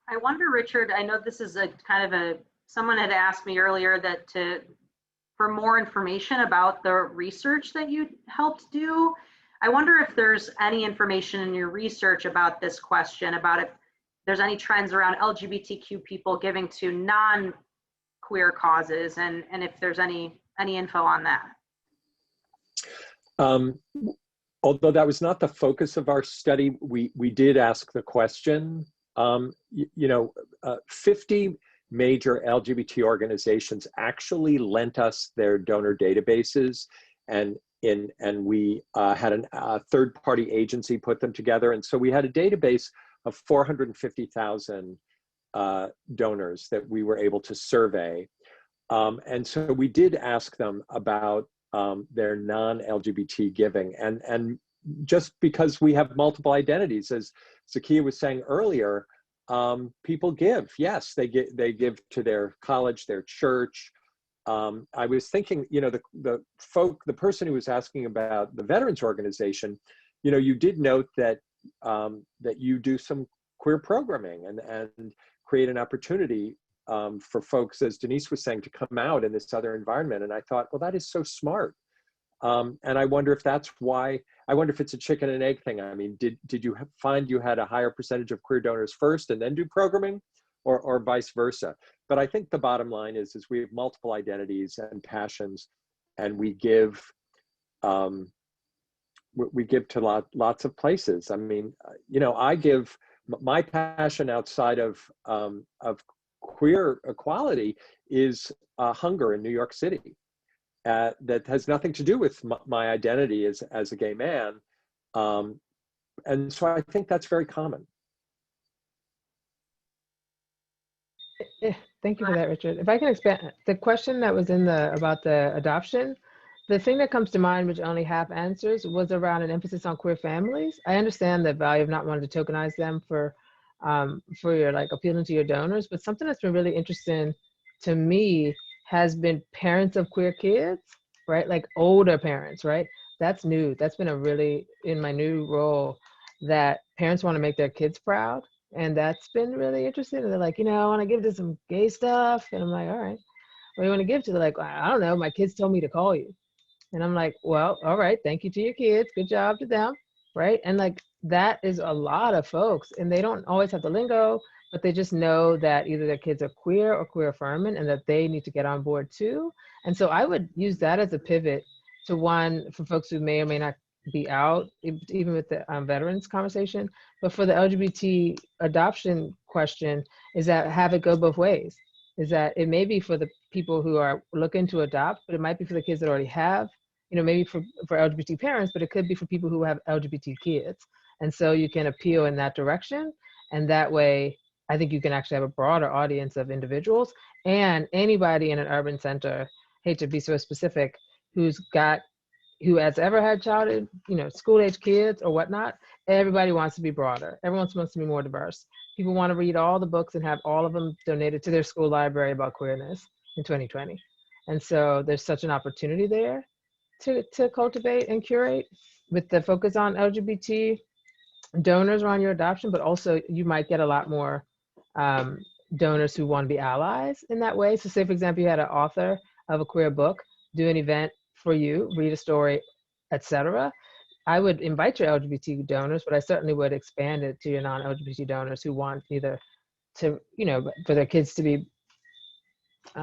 I wonder, Richard, I know this is a kind of someone had asked me earlier that for more information about the research that you helped do. I wonder if there's any information in your research about this question, about if there's any trends around LGBTQ people giving to non-queer causes, and if there's any info on that. Although that was not the focus of our study, we did ask the question. 50 major LGBT organizations actually lent us their donor databases, and we had a third-party agency put them together, and so we had a database of 450,000 donors that we were able to survey, and so we did ask them about their non-LGBT giving, and just because we have multiple identities, as Zakiya was saying earlier, people give. Yes, they give to their college, their church. I was thinking, you know, the person who was asking about the veterans organization, you know, you did note that that you do some queer programming and create an opportunity for folks, as Denise was saying, to come out in this other environment. And I thought, well, that is so smart. And I wonder if that's why. I wonder if it's a chicken and egg thing. I mean, did you find you had a higher percentage of queer donors first and then do programming, or vice versa? But I think the bottom line is we have multiple identities and passions, and we give to lots of places. I mean, you know, I give my passion outside of queer equality is hunger in New York City. That has nothing to do with my identity as a gay man. And so I think that's very common. Thank you for that, Richard. If I can expand, the question that was in about the adoption, the thing that comes to mind, which only half answers, was around an emphasis on queer families. I understand the value of not wanting to tokenize them for your like appealing to your donors, but something that's been really interesting to me has been parents of queer kids, right? Like older parents, right? That's new. That's been a really, in my new role, that parents want to make their kids proud. And that's been really interesting. And they're like, I want to give to some gay stuff. And I'm like, all right, what do you want to give to? They're like, I don't know. My kids told me to call you. And I'm like, well, all right, thank you to your kids. Good job to them, right? And like, that is a lot of folks. And they don't always have the lingo, but they just know that either their kids are queer or queer affirming and that they need to get on board too. And so I would use that as a pivot to one for folks who may or may not be out, even with the veterans conversation, but for the LGBT adoption question, is that have it go both ways. Is that it may be for the people who are looking to adopt, but it might be for the kids that already have, maybe for LGBT parents, but it could be for people who have LGBT kids. And so you can appeal in that direction. And that way, I think you can actually have a broader audience of individuals and anybody in an urban center, hate to be so specific, who has ever had childhood, school age kids or whatnot. Everybody wants to be broader. Everyone wants to be more diverse. People want to read all the books and have all of them donated to their school library about queerness in 2020. And so there's such an opportunity there to cultivate and curate with the focus on LGBT donors around your adoption, but also you might get a lot more donors who want to be allies in that way. So say, for example, you had an author of a queer book do an event for you, read a story, etc. I would invite your LGBT donors, but I certainly would expand it to your non-LGBT donors who want either to, for their kids to be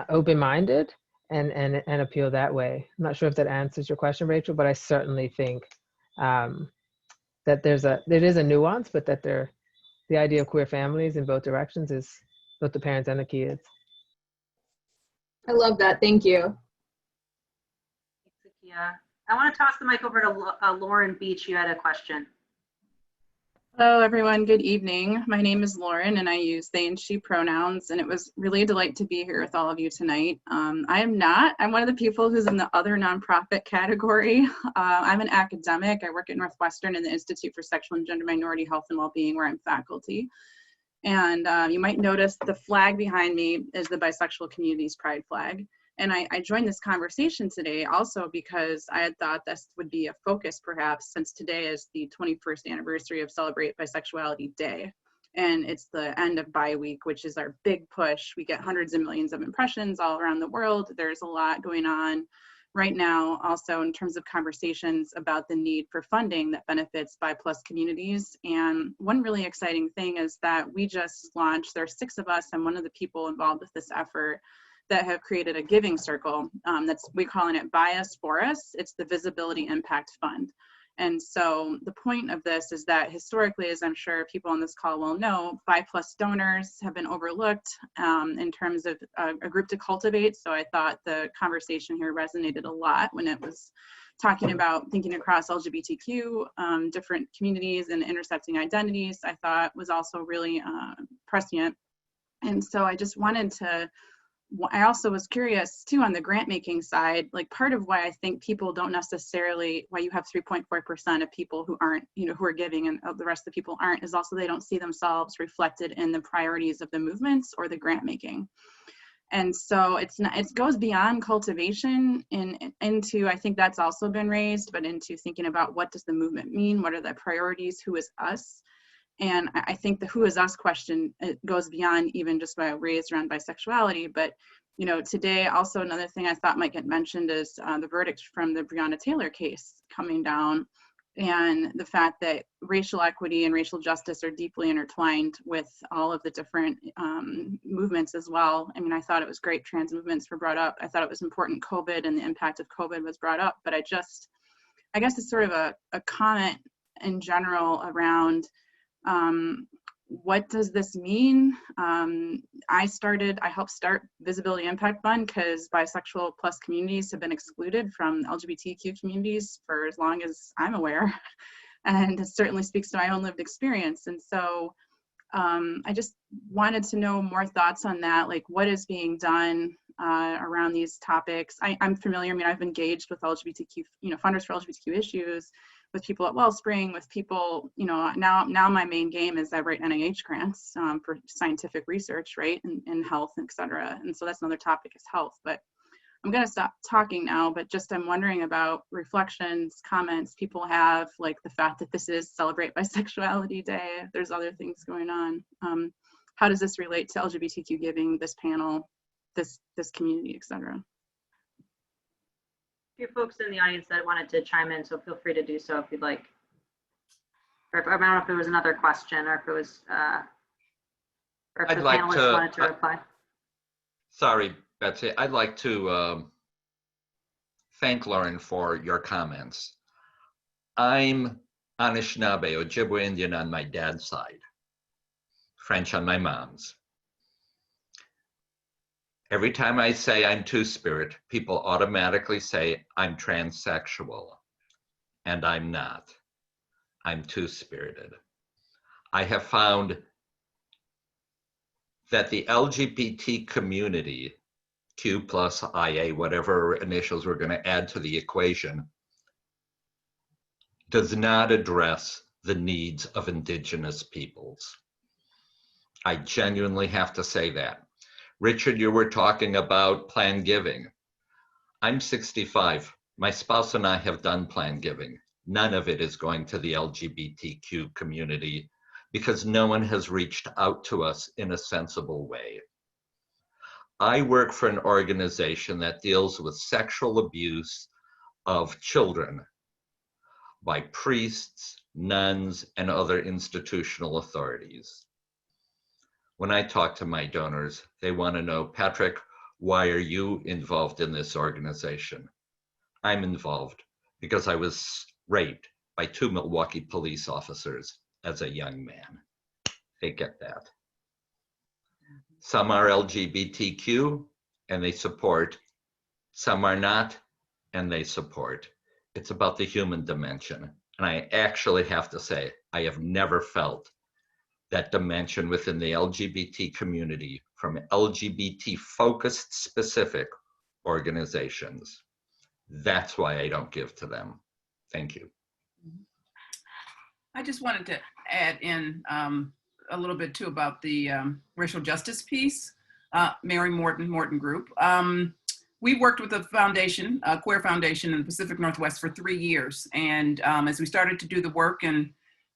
open-minded and appeal that way. I'm not sure if that answers your question, Rachel, but I certainly think that there is a nuance, but that the idea of queer families in both directions is both the parents and the kids. I love that. Thank you. Yeah, I want to toss the mic over to Lauren Beach. You had a question. Hello, everyone. Good evening. My name is Lauren, and I use they and she pronouns, and it was really a delight to be here with all of you tonight. I'm one of the people who's in the other nonprofit category. I'm an academic. I work at Northwestern in the Institute for Sexual and Gender Minority Health and Wellbeing, where I'm faculty. And you might notice the flag behind me is the Bisexual Community's Pride flag. And I joined this conversation today also because I had thought this would be a focus perhaps, since today is the 21st anniversary of Celebrate Bisexuality Day. And it's the end of Bi Week, which is our big push. We get hundreds of millions of impressions all around the world. There's a lot going on right now also in terms of conversations about the need for funding that benefits Bi+ communities. And one really exciting thing is that we just launched, there are 6 of us, I'm one of the people involved with this effort, that have created a giving circle we're calling it Bias for Us. It's the Visibility Impact Fund. And so the point of this is that historically, as I'm sure people on this call will know, Bi+ donors have been overlooked in terms of a group to cultivate. So I thought the conversation here resonated a lot when it was talking about thinking across LGBTQ, different communities and intersecting identities. I thought was also really prescient. And so I just wanted to, I also was curious too on the grant making side, like part of why I think people don't necessarily, why you have 3.4% of people who aren't, who are giving and the rest of the people aren't, is also they don't see themselves reflected in the priorities of the movements or the grant making. And so it goes beyond cultivation into, I think that's also been raised, but into thinking about what does the movement mean? What are the priorities? Who is us? And I think the who is us question, it goes beyond even just what I raised around bisexuality. But, today also another thing I thought might get mentioned is the verdict from the Breonna Taylor case coming down, and the fact that racial equity and racial justice are deeply intertwined with all of the different movements as well. I mean, I thought it was great trans movements were brought up. I thought it was important COVID and the impact of COVID was brought up. But I guess it's sort of a comment in general around what does this mean? I helped start Visibility Impact Fund because bisexual plus communities have been excluded from LGBTQ communities for as long as I'm aware. and it certainly speaks to my own lived experience. And so I just wanted to know more thoughts on that, like what is being done around these topics. I'm familiar, I mean, I've engaged with LGBTQ, funders for LGBTQ issues, with people at Wellspring, with people, now my main game is I write NIH grants for scientific research, right, in health, et cetera. And so that's another topic is health. But I'm going to stop talking now, but just I'm wondering about reflections, comments people have, like the fact that this is Celebrate Bisexuality Day. There's other things going on. How does this relate to LGBTQ giving, this panel, this community, et cetera? A few folks in the audience that wanted to chime in, so feel free to do so if you'd like. Or I don't know if there was another question or if it was, or if the panelists wanted to reply. Sorry, Betsy, I'd like to thank Lauren for your comments. I'm Anishinaabe, Ojibwe Indian on my dad's side, French on my mom's. Every time I say I'm two-spirit, people automatically say I'm transsexual, and I'm not. I'm two-spirited. I have found that the LGBT community, Q plus IA, whatever initials we're going to add to the equation, does not address the needs of indigenous peoples. I genuinely have to say that. Richard, you were talking about planned giving. I'm 65. My spouse and I have done planned giving. None of it is going to the LGBTQ community because no one has reached out to us in a sensible way. I work for an organization that deals with sexual abuse of children by priests, nuns, and other institutional authorities. When I talk to my donors, they want to know, Patrick, why are you involved in this organization? I'm involved because I was raped by 2 Milwaukee police officers as a young man. They get that. Some are LGBTQ and they support. Some are not and they support. It's about the human dimension. And I actually have to say, I have never felt that dimension within the LGBT community from LGBT-focused specific organizations. That's why I don't give to them. Thank you. I just wanted to add in a little bit too about the racial justice piece, Mary Morton Group. We worked with a foundation, a queer foundation in the Pacific Northwest for 3 years. And as we started to do the work and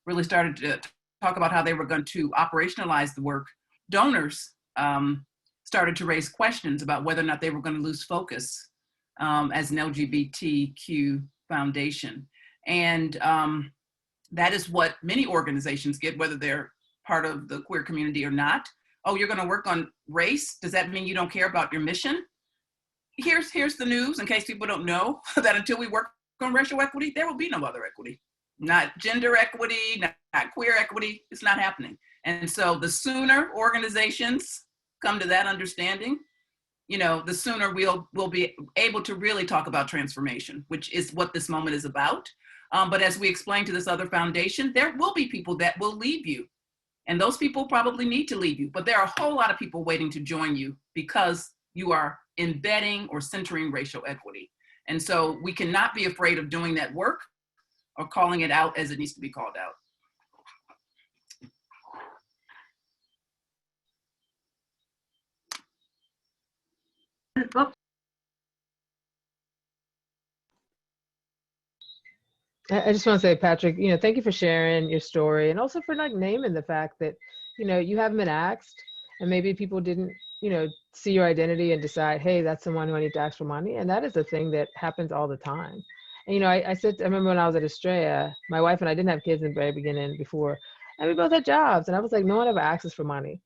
really started to talk about how they were going to operationalize the work, donors started to raise questions about whether or not they were going to lose focus as an LGBTQ foundation. And that is what many organizations get, whether they're part of the queer community or not. Oh, you're going to work on race? Does that mean you don't care about your mission? Here's the news, in case people don't know, that until we work on racial equity, there will be no other equity. Not gender equity, not queer equity. It's not happening. And so the sooner organizations come to that understanding, the sooner we'll be able to really talk about transformation, which is what this moment is about. But as we explained to this other foundation, there will be people that will leave you. And those people probably need to leave you. But there are a whole lot of people waiting to join you because you are embedding or centering racial equity. And so we cannot be afraid of doing that work or calling it out as it needs to be called out. I just want to say, Patrick, thank you for sharing your story and also for naming the fact that, you haven't been asked and maybe people didn't, see your identity and decide, hey, that's someone who I need to ask for money. And that is a thing that happens all the time. And, I remember when I was at Estrella, my wife and I didn't have kids in the very beginning before, and we both had jobs. And I was like, no one ever asks us for money.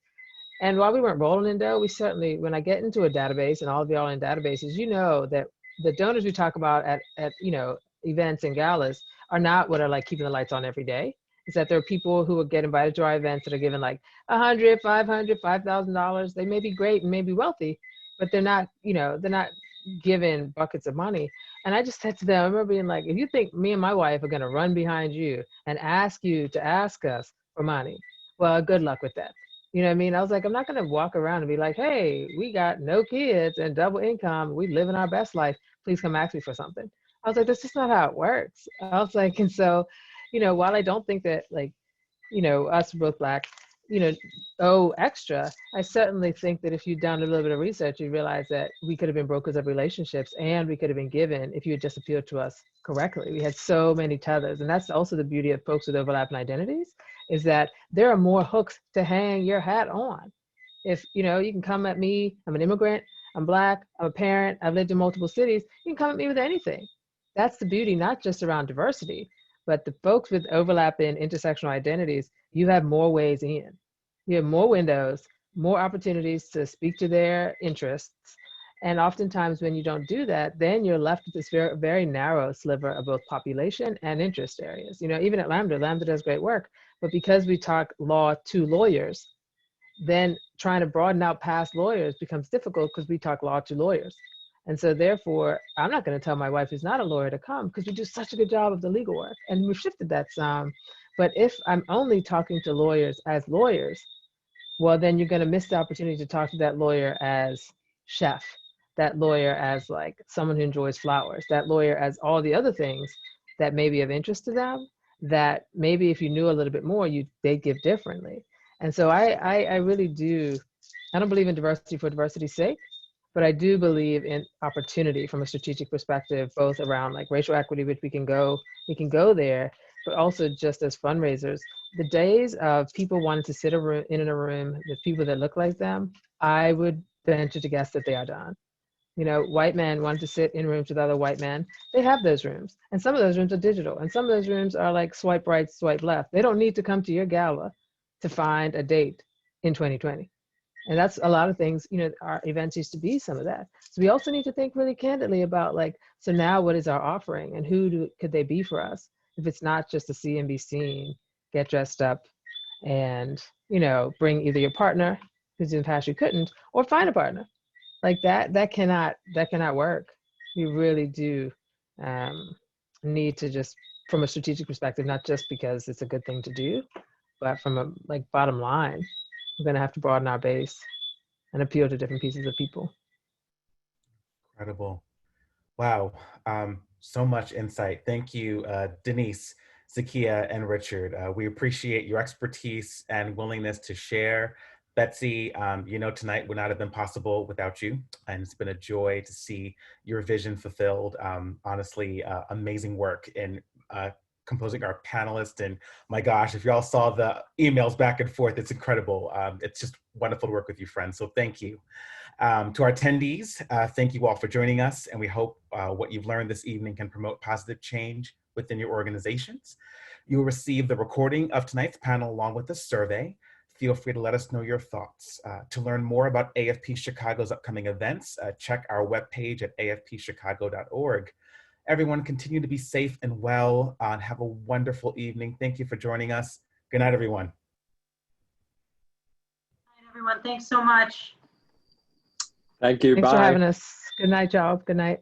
And while we weren't rolling in dough, we certainly, when I get into a database, and all of y'all in databases, that the donors we talk about at events and galas are not what are like keeping the lights on every day. It's that there are people who will get invited to our events that are given like $100, $500, $5,000. They may be great and may be wealthy, but they're not given buckets of money. And I just said to them, I remember being like, if you think me and my wife are going to run behind you and ask you to ask us for money, well, good luck with that. You know what I mean? I was like, I'm not going to walk around and be like, hey, we got no kids and double income. We living our best life. Please come ask me for something. I was like, that's just not how it works. I was like, and so, you know, while I don't think that, like, you know, us both Black, you know, owe extra, I certainly think that if you've done a little bit of research, you realize that we could have been brokers of relationships and we could have been given if you had just appealed to us correctly. We had so many tethers. And that's also the beauty of folks with overlapping identities, is that there are more hooks to hang your hat on. If, you know, you can come at me, I'm an immigrant, I'm Black, I'm a parent, I've lived in multiple cities, you can come at me with anything. That's the beauty, not just around diversity, but the folks with overlapping intersectional identities, you have more ways in. You have more windows, more opportunities to speak to their interests. And oftentimes when you don't do that, then you're left with this very, very narrow sliver of both population and interest areas. You know, even at Lambda does great work, but because we talk law to lawyers, then trying to broaden out past lawyers becomes difficult because we talk law to lawyers. And so therefore, I'm not going to tell my wife who's not a lawyer to come because we do such a good job of the legal work. And we've shifted that some. But if I'm only talking to lawyers as lawyers, well, then you're going to miss the opportunity to talk to that lawyer as chef, that lawyer as like someone who enjoys flowers, that lawyer as all the other things that may be of interest to them, that maybe if you knew a little bit more, they'd give differently. And so I really do, I don't believe in diversity for diversity's sake. But I do believe in opportunity from a strategic perspective, both around like racial equity, which we can go there, but also just as fundraisers. The days of people wanting to sit in a room with people that look like them, I would venture to guess that they are done. You know, white men wanting to sit in rooms with other white men, they have those rooms. And some of those rooms are digital. And some of those rooms are like swipe right, swipe left. They don't need to come to your gala to find a date in 2020. And that's a lot of things, you know, our events used to be some of that. So we also need to think really candidly about like, so now what is our offering and could they be for us? If it's not just to see and be seen, get dressed up and, you know, bring either your partner who's in the past you couldn't, or find a partner. Like that cannot work. We really do need to just, from a strategic perspective, not just because it's a good thing to do, but from a like bottom line, we're going to have to broaden our base and appeal to different pieces of people. Incredible. Wow. So much insight. Thank you, Denise, Zakiya, and Richard. We appreciate your expertise and willingness to share. Betsy, you know, tonight would not have been possible without you. And it's been a joy to see your vision fulfilled. Honestly, amazing work in composing our panelists. And my gosh, if y'all saw the emails back and forth, it's incredible. It's just wonderful to work with you, friends. So thank you. To our attendees, thank you all for joining us. And we hope what you've learned this evening can promote positive change within your organizations. You will receive the recording of tonight's panel along with a survey. Feel free to let us know your thoughts. To learn more about AFP Chicago's upcoming events, check our webpage at afpchicago.org. Everyone continue to be safe and well and have a wonderful evening. Thank you for joining us. Good night, everyone. Good night, everyone. Thanks so much. Thank you. Thanks Bye. for having us. Good night, y'all. Good night.